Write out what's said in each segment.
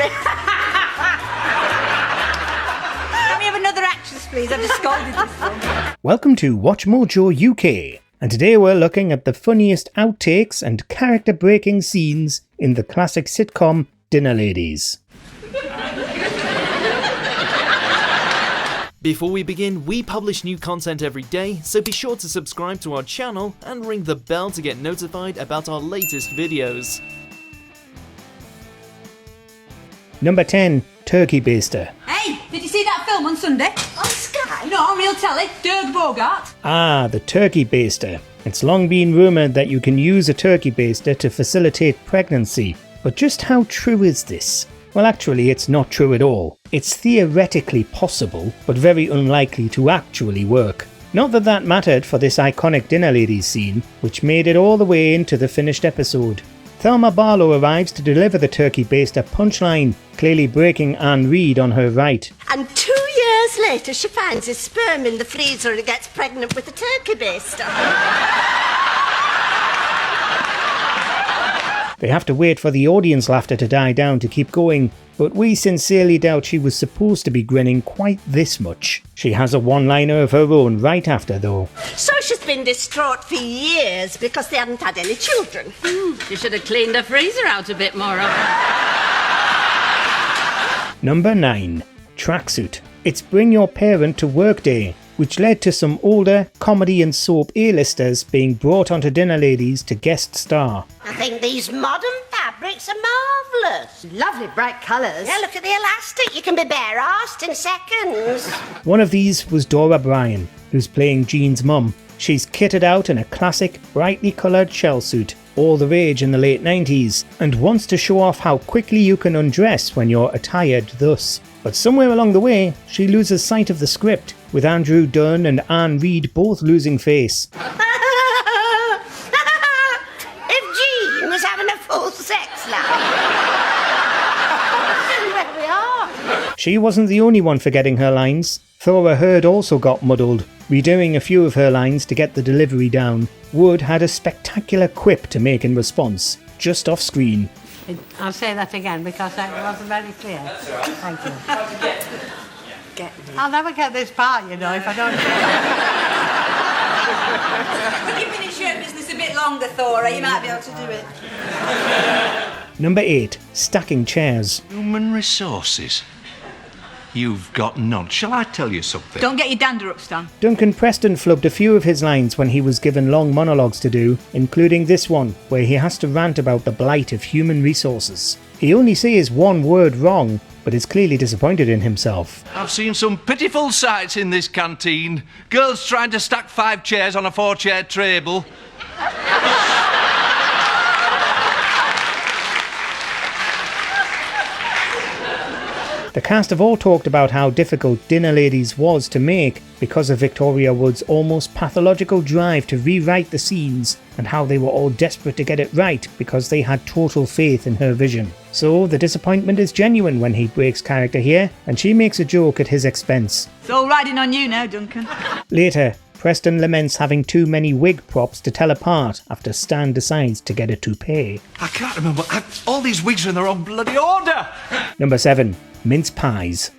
sorry. Can we have another actress, please? I've just scolded this one. Welcome to WatchMojo UK, and today we're looking at the funniest outtakes and character-breaking scenes in the classic sitcom Dinnerladies. Before we begin, we publish new content every day, so be sure to subscribe to our channel and ring the bell to get notified about our latest videos. Number 10. Turkey Baster. Hey, did you see that film on Sunday? On Sky? No, on real telly. Dirk Bogart. Ah, the turkey baster. It's long been rumoured that you can use a turkey baster to facilitate pregnancy. But just how true is this? Well, actually, it's not true at all. It's theoretically possible, but very unlikely to actually work. Not that that mattered for this iconic Dinnerladies scene, which made it all the way into the finished episode. Thelma Barlow arrives to deliver the turkey baster punchline, clearly breaking Anne Reid on her right. And 2 years later, she finds his sperm in the freezer and gets pregnant with a turkey baster. They have to wait for the audience laughter to die down to keep going, but we sincerely doubt she was supposed to be grinning quite this much. She has a one-liner of her own right after though. So she's been distraught for years because they hadn't had any children. You should have cleaned the freezer out a bit more. Number 9. Tracksuit. It's Bring Your Parent to Work Day, which led to some older comedy and soap A-listers being brought onto Dinnerladies to guest star. I think these modern fabrics are marvellous. Lovely bright colours. Yeah, look at the elastic. You can be bare-arsed in seconds. One of these was Dora Bryan, who's playing Jean's mum. She's kitted out in a classic, brightly coloured shell suit, all the rage in the late 90s, and wants to show off how quickly you can undress when you're attired thus. But somewhere along the way, she loses sight of the script, with Andrew Dunn and Anne Reid both losing face. If Jean was having a full sex life. Where we are. She wasn't the only one forgetting her lines. Thora Hird also got muddled, redoing a few of her lines to get the delivery down. Wood had a spectacular quip to make in response, just off screen. I'll say that again because that wasn't very clear. Thank you. I'll never get this part, you know, if I don't If you finish your business a bit longer, Thora, you might be able to do it. Number 8. Stacking chairs. Human resources. You've got none. Shall I tell you something? Don't get your dander up, Stan. Duncan Preston flubbed a few of his lines when he was given long monologues to do, including this one, where he has to rant about the blight of human resources. He only says one word wrong, but is clearly disappointed in himself. I've seen some pitiful sights in this canteen. Girls trying to stack 5 chairs on a 4-chair table. The cast have all talked about how difficult Dinnerladies was to make because of Victoria Wood's almost pathological drive to rewrite the scenes, and how they were all desperate to get it right because they had total faith in her vision. So the disappointment is genuine when he breaks character here, and she makes a joke at his expense. It's all riding on you now, Duncan. Later, Preston laments having too many wig props to tell apart after Stan decides to get a toupee. I can't remember. All these wigs are in the wrong bloody order. Number 7. Mince pies.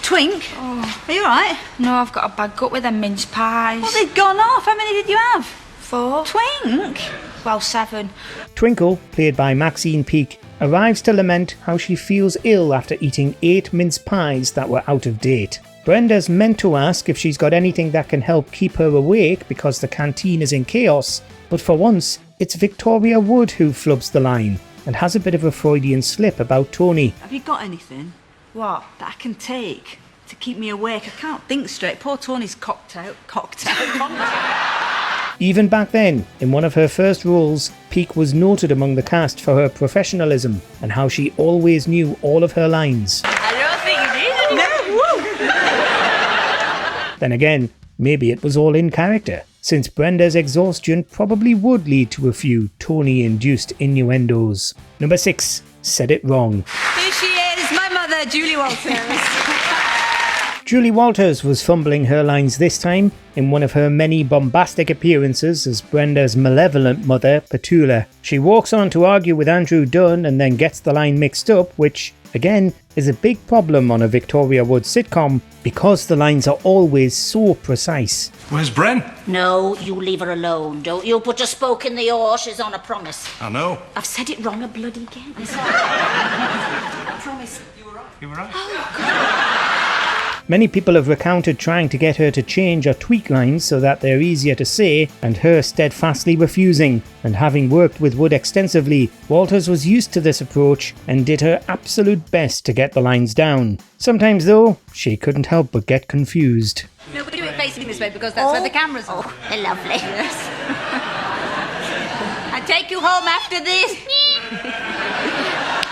Twink, are you alright? No, I've got a bad gut with them mince pies. Well, they've gone off. How many did you have? 4. Twink? Well, 7. Twinkle, played by Maxine Peake, arrives to lament how she feels ill after eating 8 mince pies that were out of date. Brenda's meant to ask if she's got anything that can help keep her awake because the canteen is in chaos, but for once, it's Victoria Wood who flubs the line and has a bit of a Freudian slip about Tony. Have you got anything? What? That I can take to keep me awake? I can't think straight. Poor Tony's cocktail. Even back then, in one of her first roles, Peake was noted among the cast for her professionalism and how she always knew all of her lines. I don't think you did. No. Then again, maybe it was all in character, since Brenda's exhaustion probably would lead to a few Tony-induced innuendos. Number 6. Said it wrong. Here she is, my mother, Julie Walters. Julie Walters was fumbling her lines this time in one of her many bombastic appearances as Brenda's malevolent mother, Petula. She walks on to argue with Andrew Dunn and then gets the line mixed up, which, again, is a big problem on a Victoria Wood sitcom because the lines are always so precise. Where's Bren? No, you leave her alone, don't you? Put your spoke in the oar, she's on a promise. I know. I've said it wrong a bloody again. I promise. You were right. Many people have recounted trying to get her to change or tweak lines so that they're easier to say, and her steadfastly refusing. And having worked with Wood extensively, Walters was used to this approach and did her absolute best to get the lines down. Sometimes though, she couldn't help but get confused. No, we do it facing this way because that's where the camera's on. Oh, they're lovely. Yes. I take you home after this.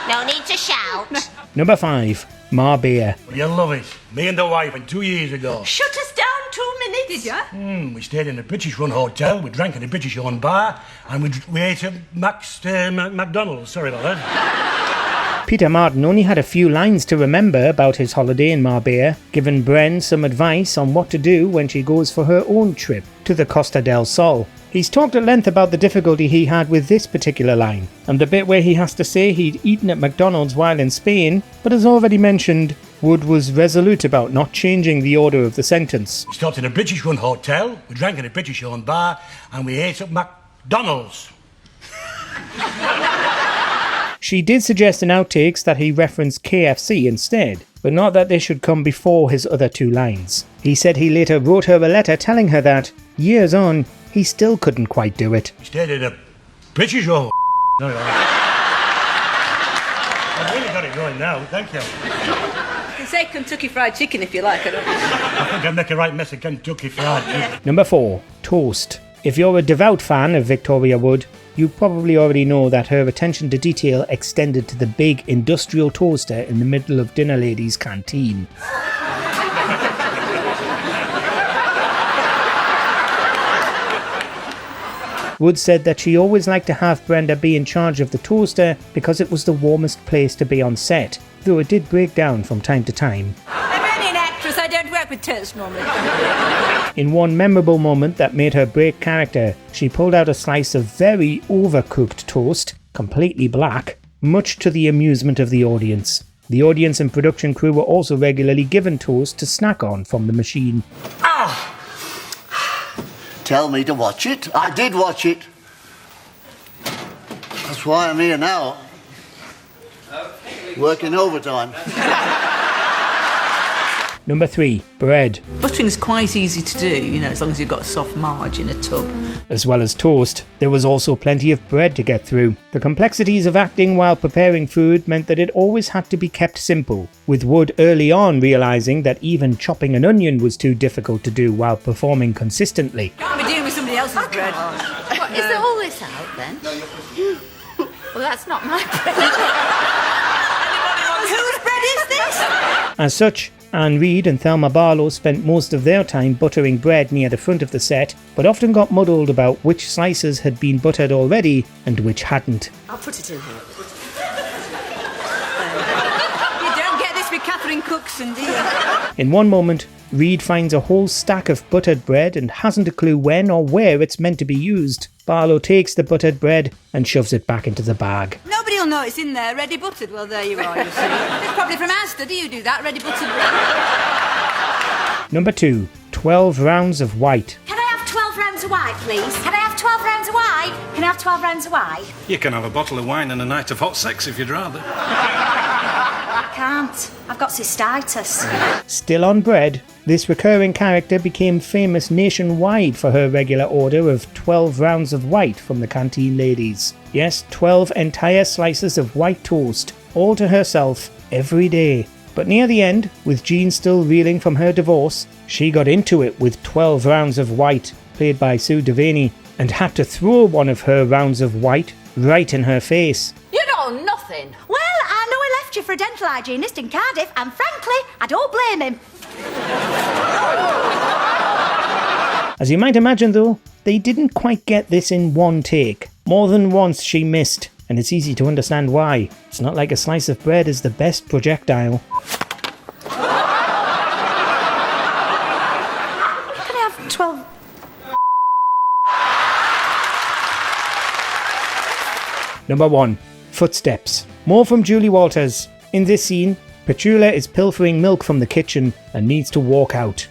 No need to shout. Number 5. Ma Beer. You love it. Me and the wife, and 2 years ago. Shut us down 2 minutes. Did you? We stayed in a British-run hotel, we drank in a British-owned bar, and we ate at McDonald's. Sorry about that. Peter Martin only had a few lines to remember about his holiday in Marbella, giving Bren some advice on what to do when she goes for her own trip to the Costa del Sol. He's talked at length about the difficulty he had with this particular line, and the bit where he has to say he'd eaten at McDonald's while in Spain, but as already mentioned, Wood was resolute about not changing the order of the sentence. We stopped in a British-run hotel, we drank in a British-owned bar, and we ate at McDonald's. She did suggest in outtakes that he referenced KFC instead, but not that they should come before his other 2 lines. He said he later wrote her a letter telling her that, years on, he still couldn't quite do it. We stayed in a British-owned... No, I've really got it going now, thank you. You can say Kentucky Fried Chicken if you like. I think I'd make a right mess of Kentucky Fried Chicken. Number 4. Toast. If you're a devout fan of Victoria Wood, you probably already know that her attention to detail extended to the big industrial toaster in the middle of Dinnerladies' canteen. Wood said that she always liked to have Brenda be in charge of the toaster because it was the warmest place to be on set, though it did break down from time to time. I'm only an actress, I don't work with toast normally. In one memorable moment that made her break character, she pulled out a slice of very overcooked toast, completely black, much to the amusement of the audience. The audience and production crew were also regularly given toast to snack on from the machine. Tell me to watch it. I did watch it. That's why I'm here now. Working overtime. Number 3. Bread. Buttering's quite easy to do, as long as you've got a soft marge in a tub. As well as toast, there was also plenty of bread to get through. The complexities of acting while preparing food meant that it always had to be kept simple, with Wood early on realising that even chopping an onion was too difficult to do while performing consistently. Can't be dealing with somebody else's bread. What, is there all this out then? Well, that's not my bread. Whose bread is this? As such, Anne Reid and Thelma Barlow spent most of their time buttering bread near the front of the set, but often got muddled about which slices had been buttered already and which hadn't. I'll put it in here. You don't get this with Catherine Cookson, do you? In one moment, Reid finds a whole stack of buttered bread and hasn't a clue when or where it's meant to be used. Barlow takes the buttered bread and shoves it back into the bag. Nobody will know it's in there, ready buttered. Well, there you are, you see. It's probably from Asda, do you do that, ready buttered bread? Number 2. 12 rounds of white. Can I have 12 rounds of white, please? Can I have 12 rounds of white? Can I have 12 rounds of white? You can have a bottle of wine and a night of hot sex if you'd rather. I can't. I've got cystitis. Still on bread, this recurring character became famous nationwide for her regular order of 12 rounds of white from the canteen ladies. Yes, 12 entire slices of white toast, all to herself, every day. But near the end, with Jean still reeling from her divorce, she got into it with 12 rounds of white, played by Sue Devaney, and had to throw one of her rounds of white right in her face. You know nothing. Well, I know he left you for a dental hygienist in Cardiff, and frankly, I don't blame him. As you might imagine though, they didn't quite get this in one take. More than once she missed, and it's easy to understand why. It's not like a slice of bread is the best projectile. Number 1. Footsteps. More from Julie Walters. In this scene, Petula is pilfering milk from the kitchen and needs to walk out.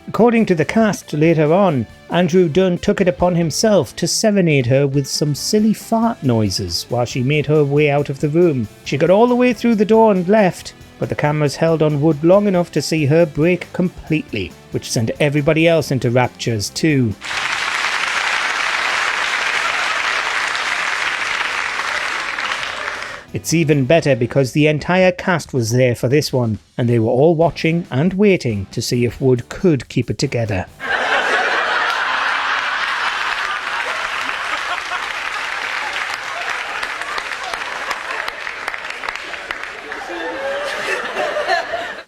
According to the cast later on, Andrew Dunn took it upon himself to serenade her with some silly fart noises while she made her way out of the room. She got all the way through the door and left, but the cameras held on Wood long enough to see her break completely, which sent everybody else into raptures too. It's even better because the entire cast was there for this one, and they were all watching and waiting to see if Wood could keep it together.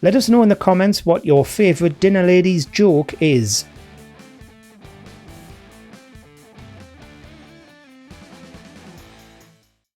Let us know in the comments what your favourite Dinnerladies joke is.